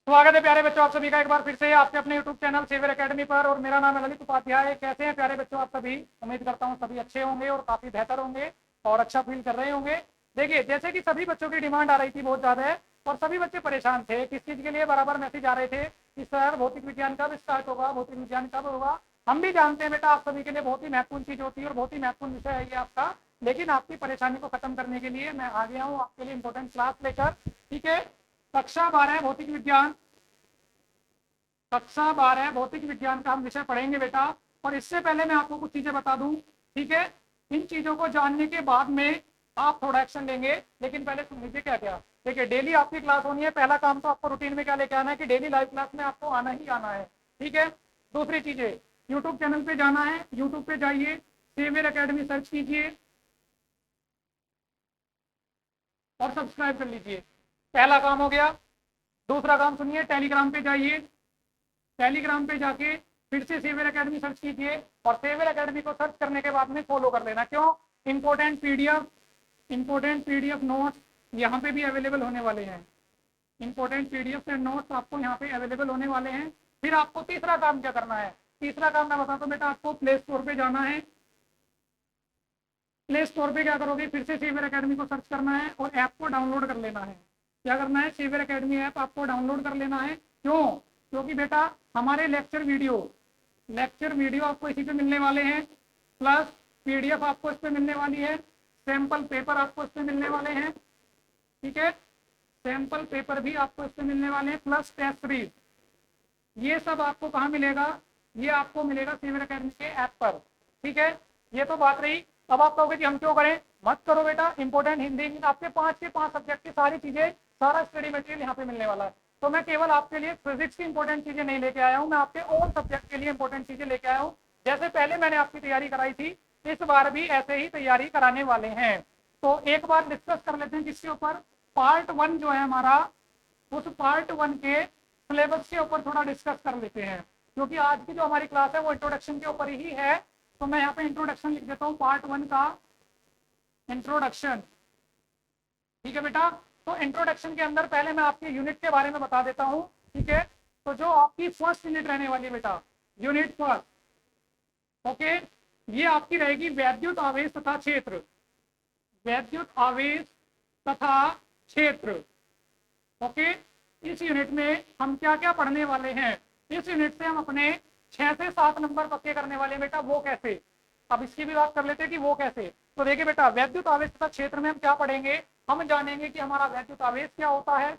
स्वागत है प्यारे बच्चों आप सभी का एक बार फिर से आपके अपने YouTube चैनल सेवियर एकेडमी पर। और मेरा नाम है ललित उपाध्याय। कैसे हैं प्यारे बच्चों आप सभी? उम्मीद करता हूं सभी अच्छे होंगे और काफी बेहतर होंगे और अच्छा फील कर रहे होंगे। देखिए, जैसे कि सभी बच्चों की डिमांड आ रही थी बहुत ज्यादा है और सभी बच्चे परेशान थे। किस चीज के लिए बराबर मैसेज आ रहे थे कि सर भौतिक विज्ञान कब स्टार्ट होगा, भौतिक विज्ञान कब होगा। हम भी जानते हैं बेटा, आप सभी के लिए बहुत ही महत्वपूर्ण चीज होती है और बहुत ही महत्वपूर्ण विषय है ये आपका। लेकिन आपकी परेशानी को खत्म करने के लिए मैं आ गया हूँ आपके लिए इंपॉर्टेंट क्लास लेकर। ठीक है, कक्षा 12 भौतिक विज्ञान, कक्षा 12 भौतिक विज्ञान का हम विषय पढ़ेंगे बेटा। और इससे पहले मैं आपको कुछ चीजें बता दूं। ठीक है, इन चीजों को जानने के बाद में आप थोड़ा एक्शन लेंगे, लेकिन पहले सुन लीजिए क्या क्या। देखिए, डेली आपकी क्लास होनी है। पहला काम तो आपको रूटीन में क्या लेके आना है कि डेली लाइव क्लास में आपको आना ही आना है। ठीक है, दूसरी चीजें, यूट्यूब चैनल पे जाना है। यूट्यूब पे जाइए, सेवियर एकेडमी सर्च कीजिए और सब्सक्राइब कर लीजिए। पहला काम हो गया। दूसरा काम सुनिए, टेलीग्राम पे जाइए। टेलीग्राम पे जाके फिर से सेवियर एकेडमी सर्च कीजिए और सेवियर एकेडमी को सर्च करने के बाद में फॉलो कर लेना। क्यों? इंपोर्टेंट पीडीएफ नोट्स यहाँ पे भी अवेलेबल होने वाले हैं। इंपोर्टेंट पीडीएफ एंड नोट्स आपको यहाँ पे अवेलेबल होने वाले हैं। फिर आपको तीसरा काम क्या करना है? तीसरा काम मैं बताता हूँ बेटा, आपको प्ले स्टोर पे जाना है। प्ले स्टोर पे क्या करोगे, फिर से सेवियर एकेडमी को सर्च करना है और ऐप को डाउनलोड कर लेना है। क्या करना है? सेवियर एकेडमी ऐप आपको डाउनलोड कर लेना है। क्यों? क्योंकि बेटा हमारे लेक्चर वीडियो आपको इसी पे मिलने वाले हैं, प्लस पीडीएफ आपको इस पे मिलने वाली है, सैंपल पेपर आपको इस पे मिलने वाले हैं। ठीक है, सैंपल पेपर भी आपको इस पे मिलने वाले हैं, प्लस टेस्ट सीरीज। ये सब आपको कहाँ मिलेगा? ये आपको मिलेगा सेवियर एकेडमी के ऐप पर। ठीक है, ये तो बात रही। अब आप कहोगे कि हम क्यों करें? मत करो बेटा, इंपॉर्टेंट हिंदी आपके 5 के 5 सब्जेक्ट की सारी चीजें, सारा स्टडी मटेरियल यहाँ पे मिलने वाला है। तो मैं केवल आपके लिए फिजिक्स की इंपॉर्टेंट चीजें नहीं लेके आया हूँ, मैं आपके ऑल सब्जेक्ट के लिए इंपॉर्टेंट चीजें लेके आया हूँ। जैसे पहले मैंने आपकी तैयारी कराई थी, इस बार भी ऐसे ही तैयारी कराने वाले हैं। तो एक बार डिस्कस कर लेते हैं किसके ऊपर। पार्ट 1 जो है हमारा, उस पार्ट 1 के सिलेबस के ऊपर थोड़ा डिस्कस कर लेते हैं, क्योंकि आज की जो हमारी क्लास है वो इंट्रोडक्शन के ऊपर ही है। तो मैं यहाँ पे इंट्रोडक्शन लिख देता हूँ, पार्ट 1 का इंट्रोडक्शन। ठीक है बेटा, तो इंट्रोडक्शन के अंदर पहले मैं आपके यूनिट के बारे में बता देता हूँ। ठीक है, तो जो आपकी फर्स्ट यूनिट रहने वाली है बेटा, यूनिट फर्स्ट, ओके, ये आपकी रहेगी वैद्युत आवेश तथा क्षेत्र। वैद्युत आवेश तथा क्षेत्र। ओके, इस यूनिट में हम क्या क्या पढ़ने वाले हैं? इस यूनिट से हम अपने 6 से 7 नंबर पक्के करने वाले हैं बेटा। वो कैसे? अब इसकी भी बात कर लेते हैं कि वो कैसे। तो देखिए बेटा, वैद्युत आवेश तथा क्षेत्र में हम क्या पढ़ेंगे? हम जानेंगे कि हमारा वैद्युत आवेश क्या होता है,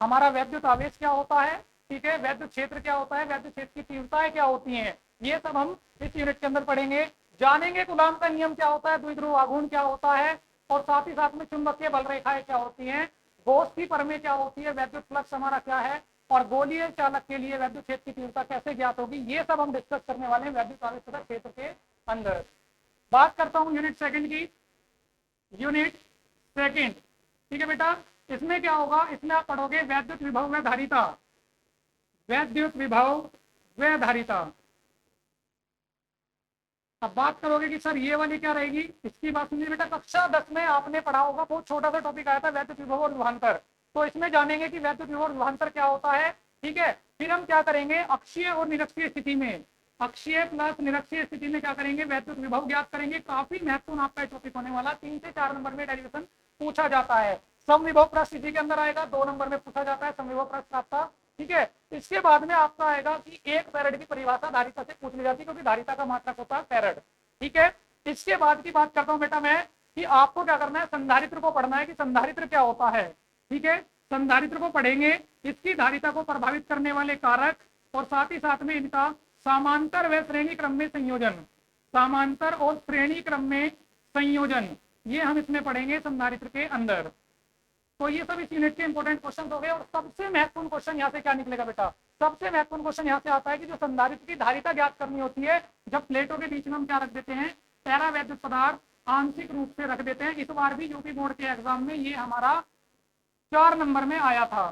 हमारा वैद्युत आवेश क्या होता है। ठीक है, वैद्युत क्षेत्र क्या होता है, वैद्युत क्षेत्र की तीव्रताएं क्या होती हैं, ये सब हम इस यूनिट के अंदर पढ़ेंगे। जानेंगे कूलॉम का नियम क्या होता है, द्विध्रुव आघूर्ण क्या होता है, और साथ ही साथ में चुंबकीय बल रेखाएं क्या होती हैं, बोस की परमें क्या होती है, वैद्युत फ्लक्स हमारा क्या है, और गोलीय चालक के लिए वैद्युत क्षेत्र की तीव्रता कैसे ज्ञात होगी, ये सब हम डिस्कस करने वाले हैं वैद्युत आवेश तथा क्षेत्र के अंदर। बात करता हूँ यूनिट सेकंड की। यूनिट सेकंड, ठीक है बेटा, इसमें क्या होगा? इसमें आप पढ़ोगे वैद्युत विभव व धारिता। वैद्युत विभव व धारिता। अब बात करोगे कि सर ये वाली क्या रहेगी, इसकी बात सुनिए बेटा। कक्षा 10 में आपने पढ़ा होगा, बहुत छोटा सा टॉपिक आया था, वैद्युत विभव और विभवांतर। तो इसमें जानेंगे कि वैद्युत विभव और विभवांतर क्या होता है। ठीक है, फिर हम क्या करेंगे, अक्षीय और निरक्षीय स्थिति में, अक्षीय प्लस निरक्षीय स्थिति में क्या करेंगे, वैद्युत विभव ज्ञात करेंगे। काफी महत्वपूर्ण आपका टॉपिक होने वाला, 3 से 4 नंबर में डेरिवेशन पूछा जाता है। समविभव प्रश्न इसी के अंदर आएगा, 2 नंबर में पूछा जाता है समविभव प्रश्न आपका। ठीक है, इसके बाद में आपका आएगा कि एक फैरड की परिभाषा धारिता से पूछ ली जाती है, क्योंकि धारिता का मात्रक होता है फैरड। ठीक है, इसके बाद की बात करता हूं बेटा मैं कि आपको क्या करना है, संधारित्र को पढ़ना है कि संधारित्र क्या होता है। ठीक है, संधारित्र को पढ़ेंगे, इसकी धारिता को प्रभावित करने वाले कारक और साथ ही साथ में इनका समांतर व श्रेणी क्रम में संयोजन, समांतर और श्रेणी क्रम में संयोजन, ये हम इसमें पढ़ेंगे संधारित्र के अंदर। तो ये सब इस यूनिट के इंपॉर्टेंट क्वेश्चन हो गए। और सबसे महत्वपूर्ण क्वेश्चन यहाँ से क्या निकलेगा बेटा? सबसे महत्वपूर्ण क्वेश्चन यहाँ से आता है कि जो संधारित्र की धारिता ज्ञात करनी होती है, जब प्लेटों के बीच में हम क्या रख देते हैं, पैरा वैद्युत पदार्थ आंशिक रूप से रख देते हैं। इस बार भी यूपी बोर्ड के एग्जाम में ये हमारा 4 नंबर में आया था।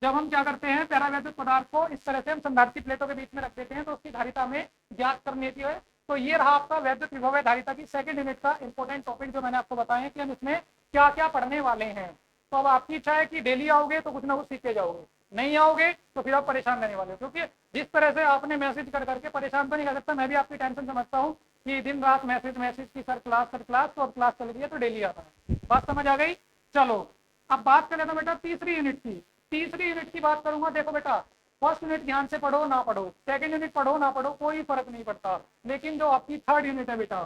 जब हम क्या करते हैं, पैरा वैद्युत पदार्थ को इस तरह से हम संधारित्र प्लेटों के बीच में रख देते हैं, तो उसकी धारिता में ज्ञात करनी होती है। तो ये रहा आपका वैद्युत विभव धारिता की सेकंड यूनिट का इंपॉर्टेंट टॉपिक, जो मैंने आपको बताया कि हम इसमें क्या क्या पढ़ने वाले हैं। तो अब आपकी इच्छा है कि डेली आओगे तो कुछ ना कुछ सीख के जाओगे, नहीं आओगे तो फिर आप परेशान रहने वाले हो। क्योंकि जिस तरह से आपने मैसेज कर करके परेशान तो नहीं कर सकता, मैं भी आपकी टेंशन समझता हूँ कि दिन रात मैसेज की सर क्लास तो अब क्लास चल रही है तो डेली आता है। बात समझ आ गई? चलो अब बात कर लेता हूँ बेटा तीसरी यूनिट की। तीसरी यूनिट की बात करूंगा। देखो बेटा, फर्स्ट यूनिट ध्यान से पढ़ो ना पढ़ो, सेकंड यूनिट पढ़ो ना पढ़ो, कोई फर्क नहीं पड़ता, लेकिन जो आपकी थर्ड यूनिट है बेटा,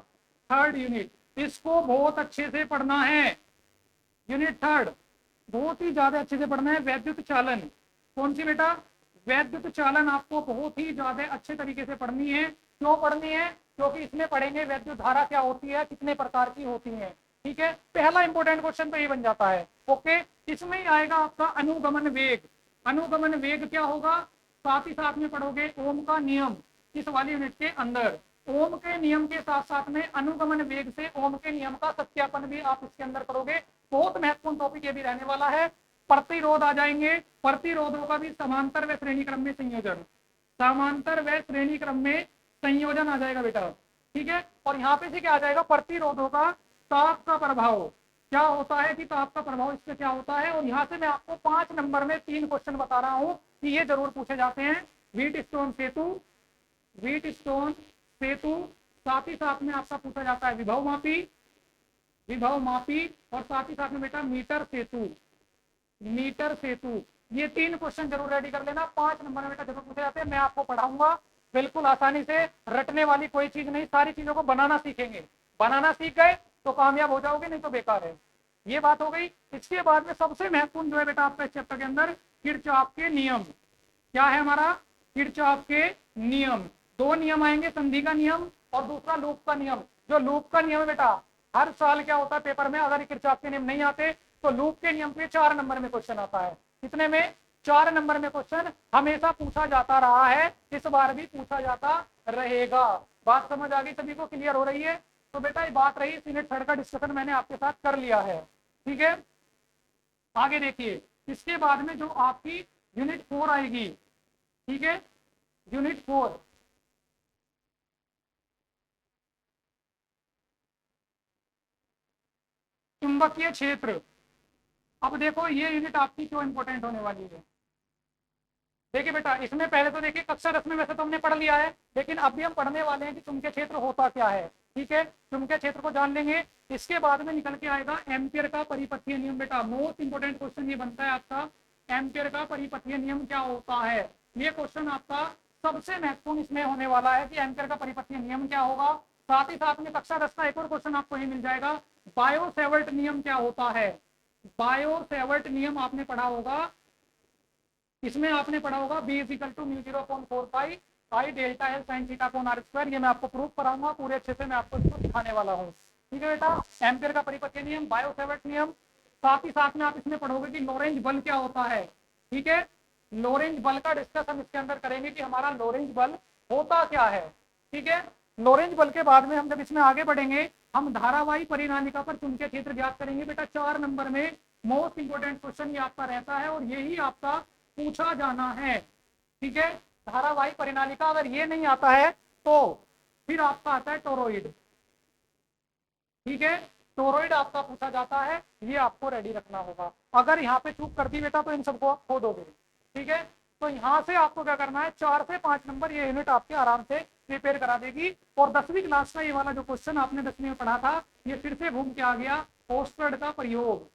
थर्ड यूनिट, इसको बहुत अच्छे से पढ़ना है। यूनिट थर्ड बहुत ही ज्यादा अच्छे से पढ़ना है। वैद्युत चालन, कौन सी बेटा? वैद्युत चालन आपको बहुत ही ज्यादा अच्छे तरीके से पढ़नी है। क्यों पढ़नी है? क्योंकि इसमें पढ़ेंगे वैद्युत धारा क्या होती है, कितने प्रकार की होती है। ठीक है, पहला इंपॉर्टेंट क्वेश्चन तो ये बन जाता है। ओके, इसमें ही आएगा आपका अनुगमन वेग। अनुगमन वेग क्या होगा, साथ ही साथ में पढ़ोगे ओम का नियम इस वाली यूनिट के अंदर। ओम के नियम के साथ साथ में अनुगमन वेग से ओम के नियम का सत्यापन भी आप इसके अंदर करोगे। बहुत महत्वपूर्ण टॉपिक ये भी रहने वाला है। प्रतिरोध आ जाएंगे, प्रतिरोधों का भी समांतर व श्रेणी क्रम में संयोजन, समांतर व श्रेणी क्रम में संयोजन आ जाएगा बेटा। ठीक है, और यहाँ पे से क्या आ जाएगा, प्रतिरोधों का ताप का प्रभाव क्या होता है, कि ताप का प्रभाव इससे क्या होता है। और यहाँ से मैं आपको 5 नंबर में 3 क्वेश्चन बता रहा हूँ कि ये जरूर पूछे जाते हैं। व्हीट स्टोन सेतु, व्हीट स्टोन सेतु, साथ ही साथ में आपका पूछा जाता है विभव मापी, विभव मापी, और साथ ही साथ में बेटा मीटर सेतु, मीटर सेतु। ये 3 क्वेश्चन जरूर रेडी कर लेना। 5 नंबर में बेटा जरूर पूछे जाते हैं। मैं आपको पढ़ाऊंगा बिल्कुल आसानी से, रटने वाली कोई चीज नहीं, सारी चीजों को बनाना सीखेंगे। बनाना सीख गए तो कामयाब हो जाओगे, नहीं तो बेकार है। ये बात हो गई। इसके बाद में सबसे महत्वपूर्ण जो है बेटा आपका इस चैप्टर के अंदर, किरचॉफ के नियम। क्या है हमारा? किरचॉफ के नियम। 2 नियम आएंगे, संधि का नियम और दूसरा लूप का नियम। जो लूप का नियम है बेटा, हर साल क्या होता है पेपर में, अगर किरचॉफ के नियम नहीं आते तो लूप के नियम पे 4 नंबर में क्वेश्चन आता है। कितने में? 4 नंबर में क्वेश्चन हमेशा पूछा जाता रहा है, इस बार भी पूछा जाता रहेगा। बात समझ आ गई सभी को? क्लियर हो रही है? तो बेटा ये बात रही, यूनिट थर्ड का डिस्कशन मैंने आपके साथ कर लिया है। ठीक है, आगे देखिए। इसके बाद में जो आपकी यूनिट 4 आएगी, ठीक है, यूनिट 4, चुंबकीय क्षेत्र। अब देखो ये यूनिट आपकी क्यों इंपॉर्टेंट होने वाली है। देखिए बेटा, इसमें पहले तो देखिए कक्षा 10 में वैसे तो हमने पढ़ लिया है, लेकिन अभी हम पढ़ने वाले हैं कि चुंबकीय क्षेत्र होता क्या है। ठीक है, चुंबकीय क्षेत्र को जान लेंगे। इसके बाद में निकल के आएगा एम्पियर का परिपथीय नियम। बेटा मोस्ट इंपोर्टेंट क्वेश्चन ये बनता है आपका, एम्पियर का परिपथीय नियम क्या होता है। ये क्वेश्चन आपका सबसे महत्वपूर्ण इसमें होने वाला है कि एम्पियर का परिपथीय नियम क्या होगा। साथ ही साथ में कक्षा 10 का एक और क्वेश्चन आपको ये मिल जाएगा, बायो सेवर्ट नियम क्या होता है। बायो सेवर्ट नियम आपने पढ़ा होगा, इसमें आपने पढ़ा होगा B equal to mu 0.4 pi I delta L sine theta upon R square. ये मैं आपको प्रूफ कराऊंगा पूरे अच्छे से, मैं आपको इसको दिखाने वाला हूँ। ठीक है बेटा, एम्पियर का परिपथीय नियम, बायो सेवर्ट नियम, साथ ही साथ में आप इसमें पढ़ोगे कि लोरेंज बल क्या होता है। ठीक है, लोरेंज बल का डिस्कस हम इसके अंदर करेंगे कि हमारा लोरेंज बल होता क्या है। ठीक है, लोरेंज बल के बाद में हम जब इसमें आगे बढ़ेंगे, हम धारावाही परिनालिका पर चुंबकीय क्षेत्र ज्ञात करेंगे। बेटा 4 नंबर में मोस्ट इंपोर्टेंट क्वेश्चन ये आपका रहता है और यही आपका पूछा जाना है। ठीक है, धारावाही परिनालिका अगर ये नहीं आता है तो फिर आपका आता है टोरॉइड। ठीक है, टोरॉइड आपका पूछा जाता है, ये आपको रेडी रखना होगा। अगर यहाँ पे चूक कर दी बेटा तो इन सबको आप खो दोगे। ठीक है, तो यहाँ से आपको क्या करना है, 4 से 5 नंबर ये यूनिट आपके आराम से प्रिपेयर करा देगी। और 10वीं क्लास का ये वाला जो क्वेश्चन आपने 10वीं में पढ़ा था, ये फिर से घूम के आ गया। ओस्टर्ड का प्रयोग,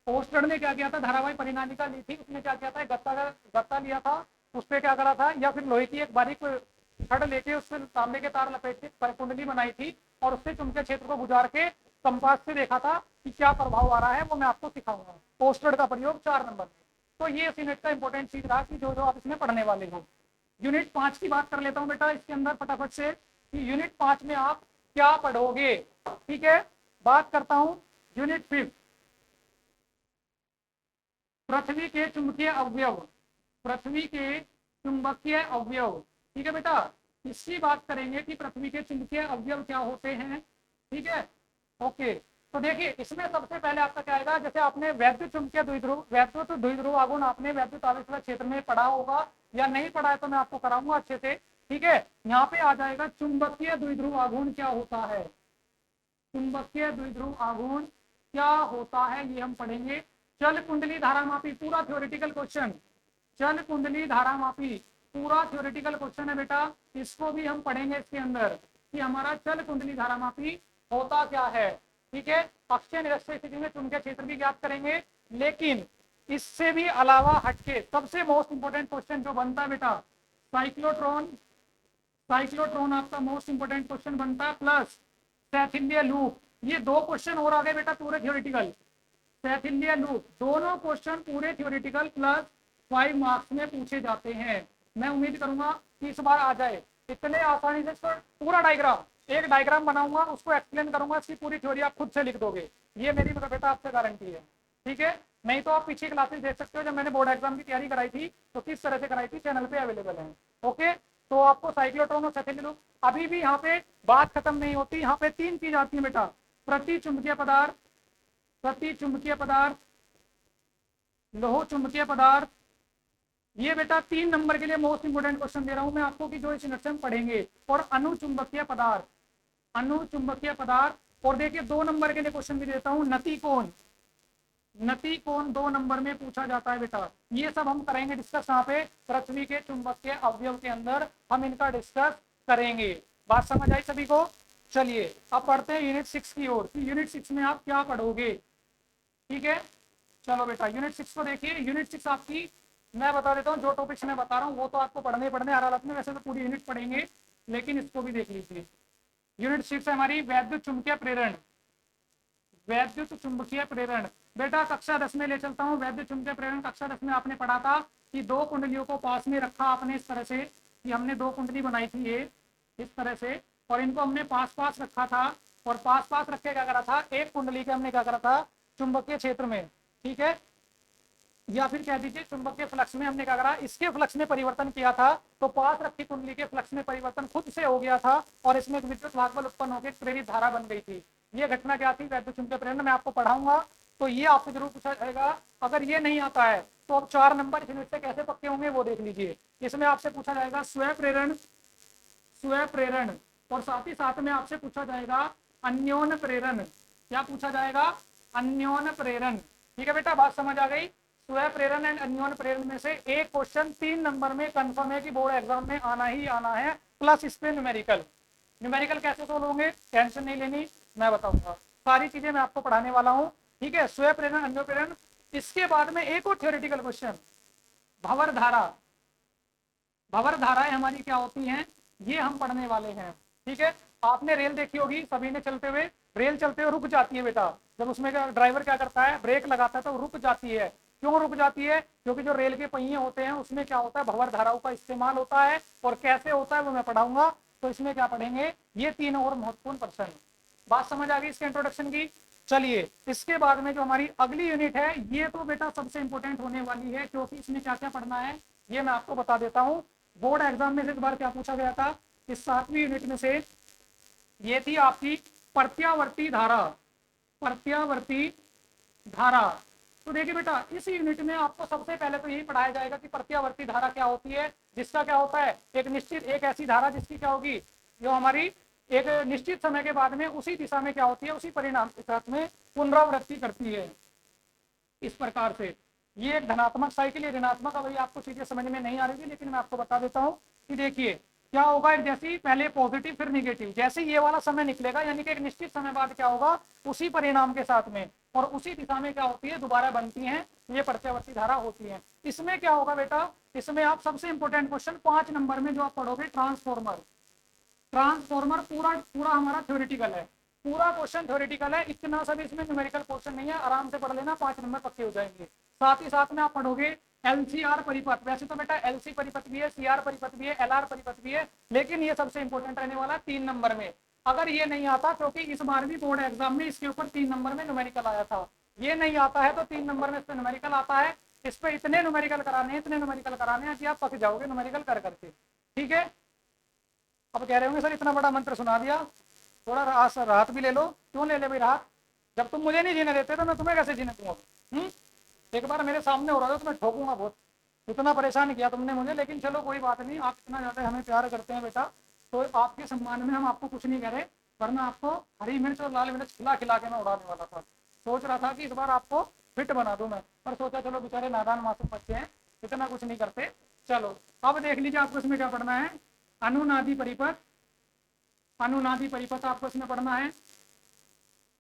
ओस्टर्ड ने क्या किया था, धारावाही परिनालिका ली थी, उसने क्या किया था, गत्ता लिया था, उस पर क्या करा था, या फिर लोहे की एक बारीक छड़ लेके उसमें तांबे के तार लपेट के कुंडली बनाई थी और उससे चुंबकीय क्षेत्र को गुजार के कंपास से देखा था कि क्या प्रभाव आ रहा है, वो मैं आपको सिखाऊंगा। ओस्टर्ड का प्रयोग 4 नंबर में। तो ये इस यूनिट का इंपॉर्टेंट चीज रहा कि जो जो आप इसमें पढ़ने वाले हो। यूनिट 5 की बात कर लेता हूँ बेटा इसके अंदर फटाफट से, कि यूनिट 5 में आप क्या पढ़ोगे। ठीक है, बात करता हूँ यूनिट 5, पृथ्वी के चुंबकीय अवयव, पृथ्वी के चुंबकीय अवयव। ठीक है बेटा, इसकी बात करेंगे कि पृथ्वी के चुंबकीय अवयव क्या होते हैं। ठीक है, ओके। तो देखिए इसमें सबसे पहले आपका क्या आएगा, जैसे आपने वैद्युत चुंबकीय द्विध्रुव, वैद्युत द्विध्रुव आघूर्ण आपने वैद्युत आवेश क्षेत्र में पढ़ा होगा, या नहीं पढ़ा है तो मैं आपको कराऊंगा अच्छे से। ठीक है, यहाँ पे आ जाएगा चुंबकीय द्विध्रुव आघूर्ण क्या होता है। चुंबकीय द्विध्रुव आघूर्ण क्या होता है ये हम पढ़ेंगे। चल कुंडली धारामापी पूरा थ्योरेटिकल क्वेश्चन, चल कुंडली धारामापी पूरा थ्योरेटिकल क्वेश्चन है बेटा। इसको भी हम पढ़ेंगे इसके अंदर कि हमारा चल कुंडली धारामापी होता क्या है। ठीक है, अक्षय निरक्षय स्थिति में चुंबकीय क्षेत्र भी ज्ञात करेंगे, लेकिन इससे भी अलावा हटके सबसे मोस्ट इंपोर्टेंट क्वेश्चन जो बनता है बेटा, साइक्लोट्रॉन, साइक्लोट्रॉन आपका मोस्ट इंपोर्टेंट क्वेश्चन बनता है, प्लस सैथिल्य लूप। ये दो क्वेश्चन और आ गए बेटा पूरे थ्योरेटिकल, सैथिल्य लूप, दोनों क्वेश्चन पूरे थ्योरेटिकल प्लस 5 मार्क्स में पूछे जाते हैं। मैं उम्मीद करूंगा कि इस बार आ जाए, इतने आसानी से पूरा डायग्राम, एक डायग्राम बनाऊंगा, उसको एक्सप्लेन करूंगा, इसकी पूरी थ्योरी आप खुद से लिख दोगे, ये मेरी बेटा आपसे गारंटी है। ठीक है, नहीं तो आप पीछे क्लासेस देख सकते हो, जब मैंने बोर्ड एग्जाम की तैयारी कराई थी तो किस तरह से कराई थी, चैनल पे अवेलेबल है। ओके, तो आपको साइक्लोट्रॉन और सैथिल्य लूप, अभी भी यहाँ पे बात खत्म नहीं होती, यहाँ पे 3 चीज आती है बेटा, प्रति चुंबकीय पदार्थ, प्रति चुंबकीय पदार्थ, लोह चुंबकीय पदार्थ। ये बेटा 3 नंबर के लिए मोस्ट इंपोर्टेंट क्वेश्चन दे रहा हूं मैं आपको कि जो इस यूनिट में पढ़ेंगे। और अनुचुंबकीय पदार्थ, अनुचुंबकीय पदार्थ। और देखिए 2 नंबर के लिए क्वेश्चन भी देता हूं, नति कोण, नति कोण 2 नंबर में पूछा जाता है बेटा। ये सब हम करेंगे डिस्कस यहाँ पे, पृथ्वी के चुंबकीय अवयव के अंदर हम इनका डिस्कस करेंगे। बात समझ आई सभी को? चलिए अब पढ़ते हैं यूनिट 6 की ओर, यूनिट 6 में आप क्या पढ़ोगे। ठीक है, चलो बेटा यूनिट 6 को देखिए। यूनिट 6 आपकी, मैं बता देता हूँ जो टॉपिक्स मैं बता रहा हूँ वो तो आपको पढ़ने हर हालत में, वैसे तो पूरी यूनिट पढ़ेंगे, लेकिन इसको भी देख लीजिए। यूनिट 6 है हमारी वैद्युत चुंबकीय प्रेरण, वैद्युत चुंबकीय प्रेरण। बेटा कक्षा 10 में ले चलता हूँ, वैद्युत चुंबकीय प्रेरण कक्षा 10 में आपने पढ़ा था कि 2 कुंडलियों को पास में रखा आपने इस तरह से, कि हमने 2 कुंडली बनाई थी ये इस तरह से, और इनको हमने पास पास रखा था, और पास पास रख के क्या करा था, एक कुंडली के हमने क्या करा था चुंबकीय क्षेत्र में, ठीक है, या फिर कह दीजिए चुंबकीय फ्लक्स में हमने क्या करा, इसके फ्लक्स में परिवर्तन किया था, तो पास रखी कुंडली के फ्लक्स में परिवर्तन खुद से हो गया था, और इसमें एक विद्युत भागबल उत्पन्न होकर प्रेरित धारा बन गई थी। ये घटना क्या थी, वैद्युत चुंबकीय प्रेरण, मैं आपको पढ़ाऊंगा, तो ये आपसे जरूर पूछा जाएगा। अगर ये नहीं आता है तो अब 4 नंबर इस यूनिट से कैसे पक्के होंगे वो देख लीजिए। इसमें आपसे पूछा जाएगा स्वयं प्रेरण, स्वयं प्रेरण, और साथ ही साथ में आपसे पूछा जाएगा अन्योन प्रेरण। क्या पूछा जाएगा, अन्योन प्रेरण। ठीक है बेटा, बात समझ आ गई। स्वयं प्रेरण एंड अन्योन प्रेरण में से एक क्वेश्चन 3 नंबर में कंफर्म है कि बोर्ड एग्जाम में आना ही आना है, प्लस इस पे न्यूमेरिकल। न्यूमेरिकल कैसे सोल्व होंगे टेंशन नहीं लेनी, मैं बताऊंगा, सारी चीजें मैं आपको पढ़ाने वाला हूँ। ठीक है, स्वयं प्रेरण अन्योन प्रेरण। इसके बाद में एक और थ्योरेटिकल क्वेश्चन, भंवर धारा, भंवर धाराएं हमारी क्या होती हैं, ये हम पढ़ने वाले हैं। ठीक है, आपने रेल देखी होगी सभी ने चलते हुए, रेल चलते हुए रुक जाती है बेटा, जब उसमें ड्राइवर क्या करता है, ब्रेक लगाता है तो रुक जाती है। क्यों रुक जाती है, क्योंकि जो रेल के पहिए होते हैं उसमें क्या होता है, भंवर धाराओं का इस्तेमाल होता है, और कैसे होता है वो मैं पढ़ाऊंगा। तो इसमें क्या पढ़ेंगे, ये 3 और महत्वपूर्ण प्रश्न। बात समझ आ गई इसके इंट्रोडक्शन की। चलिए इसके बाद में जो हमारी अगली यूनिट है, ये तो बेटा सबसे इंपॉर्टेंट होने वाली है, क्योंकि इसमें क्या क्या पढ़ना है ये मैं आपको बता देता हूँ। बोर्ड एग्जाम में से एक बार क्या पूछा गया था, इस 7वीं यूनिट में से ये थी आपकी प्रत्यावर्ती धारा, प्रत्यावर्ती धारा। तो देखिए बेटा इस यूनिट में आपको सबसे पहले तो यही पढ़ाया जाएगा कि प्रत्यावर्ती धारा क्या होती है, जिसका क्या होता है, एक निश्चित, एक ऐसी धारा जिसकी क्या होगी, जो हमारी एक निश्चित समय के बाद में उसी दिशा में क्या होती है, उसी परिणाम के साथ में पुनरावृत्ति करती है। इस प्रकार से ये एक धनात्मक साइकिल है, ऋणात्मक, अभी आपको चीजें समझ में नहीं आ रही थी, लेकिन मैं आपको बता देता हूँ कि देखिए क्या होगा, जैसे पहले पॉजिटिव फिर निगेटिव, जैसे ये वाला समय निकलेगा, यानी कि एक निश्चित समय बाद क्या होगा, उसी परिणाम के साथ में और उसी दिशा में क्या होती है, दोबारा बनती है, ये प्रत्यावर्ती धारा होती है। इसमें क्या होगा बेटा, इसमें आप सबसे इंपॉर्टेंट क्वेश्चन 5 नंबर में जो आप पढ़ोगे, ट्रांसफॉर्मर, ट्रांसफॉर्मर पूरा पूरा हमारा थ्योरेटिकल है, पूरा क्वेश्चन थ्योरेटिकल है, इतना सब इसमें न्यूमेरिकल क्वेश्चन नहीं है, आराम से पढ़ लेना, 5 नंबर पक्के हो जाएंगे। साथ ही साथ में आप पढ़ोगे एलसीआर परिपथ, वैसे तो बेटा एलसी परिपथ भी है, सीआर परिपथ भी है, एलआर परिपथ भी है, लेकिन ये सबसे इंपॉर्टेंट रहने वाला 3 नंबर में। अगर ये नहीं आता, क्योंकि इस बार भी बोर्ड एग्जाम में इसके ऊपर 3 नंबर में न्यूमेरिकल आया था, ये नहीं आता है तो 3 नंबर में इस पर न्यूमेरिकल आता है। इस पर इतने न्यूमेरिकल कराने हैं, इतने न्यूमेरिकल कराने हैं कि आप पक जाओगे न्यूमेरिकल कर करके। ठीक है, अब कह रहे होंगे सर इतना बड़ा मंत्र सुना दिया, थोड़ा राहत भी ले लो। क्यों ले ले भाई राहत, जब तुम मुझे नहीं जीने देते तो मैं तुम्हें कैसे जीने दूंगा। एक बार मेरे सामने हो रहा था तो मैं ठोकूंगा बहुत, इतना परेशान किया तुमने मुझे, लेकिन चलो कोई बात नहीं, आप इतना ज्यादा हमें प्यार करते हैं बेटा, तो आपके सम्मान में हम आपको कुछ नहीं कह रहे, वरना आपको हरी मिर्च और लाल मिर्च खिला खिला के मैं उड़ाने वाला था। सोच रहा था कि इस बार आपको फिट बना दूं मैं, पर सोचा चलो बेचारे नादान मासूम बच्चे हैं, इतना कुछ नहीं करते। चलो अब देख लीजिए आपको इसमें क्या पढ़ना है, अनुनादी परिपथ, अनुनादी परिपथ आपको इसमें पढ़ना है,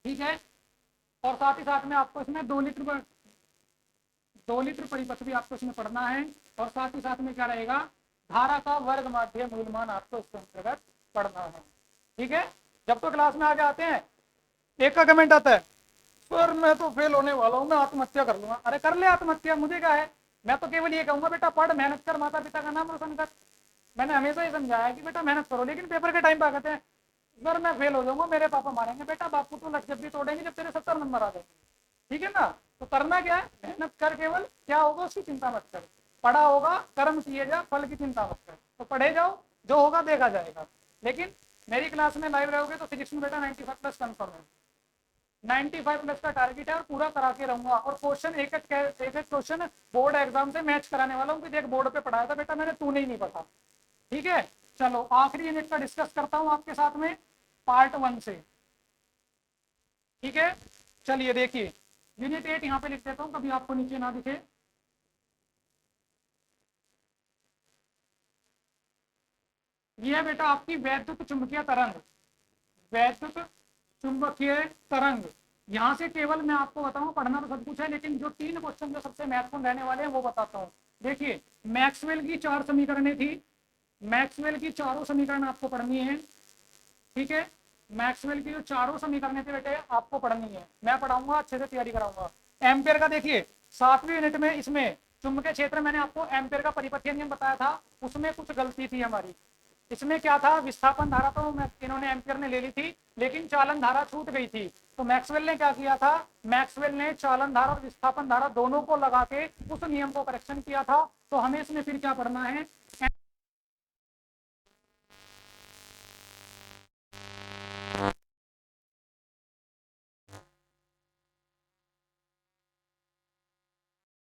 ठीक है। और साथ ही साथ में आपको इसमें 2 लीटर परिपथ भी आपको इसमें पढ़ना है। और साथ ही साथ में क्या रहेगा, धारा का वर्ग माध्य मूलमान आपको इसके अंतर्गत पढ़ना है, ठीक है। जब तो क्लास में आगे आते हैं एक का कमेंट आता है, सर मैं तो फेल होने वाला हूँ, मैं आत्महत्या कर लूंगा। अरे कर ले आत्महत्या, मुझे क्या है, मैं तो केवल ये कहूंगा बेटा पढ़, मेहनत कर, माता पिता का नाम रोशन कर। मैंने हमेशा ही समझाया कि बेटा मेहनत करो, लेकिन पेपर के टाइम पे आ कहते हैं सर मैं फेल हो जाऊंगा, मेरे पापा मारेंगे। बेटा बापू तो लट जब भी तोड़ेंगे जब तेरे 70 नंबर आ जाएंगे, ठीक है ना। तो करना क्या है, मेहनत कर, केवल क्या होगा उसकी चिंता मत कर, पढ़ा होगा, कर्म किए जा, फल की चिंता मत कर। तो पढ़े जाओ, जो होगा देखा जाएगा। लेकिन मेरी क्लास में लाइव रहोगे तो फिजिक्स में बेटा 95+ कंफर्म है, 95+ का टारगेट है और पूरा करा के रहूंगा। और क्वेश्चन एक एक क्वेश्चन बोर्ड एग्जाम से मैच कराने वाला हूँ कि देख बोर्ड पे पढ़ाया था बेटा मैंने, तूने ही नहीं पढ़ा, ठीक है। चलो आखिरी यूनिट का डिस्कस करता हूं आपके साथ में पार्ट 1 से, ठीक है। चलिए देखिए यूनिट 8 यहाँ पे लिख देता हूं, कभी आपको नीचे ना दिखे। ये है बेटा आपकी वैद्युत चुंबकीय तरंग, वैद्युत चुंबकीय तरंग। यहाँ से केवल मैं आपको बताऊं, पढ़ना तो सब कुछ है, लेकिन जो 3 क्वेश्चन जो सबसे महत्वपूर्ण रहने वाले हैं वो बताता हूँ। देखिए मैक्सवेल की 4 समीकरणें थी, मैक्सवेल की चारों समीकरण आपको पढ़नी है, ठीक है। मैक्सवेल की जो चारों समीकरणें थे बेटे आपको पढ़नी है, मैं पढ़ाऊंगा, अच्छे से तैयारी कराऊंगा। एम्पियर का देखिए 7वीं यूनिट में इसमें चुंबकीय क्षेत्र मैंने आपको एम्पियर का परिपथीय नियम बताया था, उसमें कुछ गलती थी हमारी। इसमें क्या था, विस्थापन धारा तो इन्होंने एम्पियर ने ले ली थी, लेकिन चालन धारा छूट गई थी। तो मैक्सवेल ने क्या किया था, मैक्सवेल ने चालन धारा और विस्थापन धारा दोनों को लगा के उस नियम को करेक्शन किया था। तो हमें इसमें फिर क्या पढ़ना है,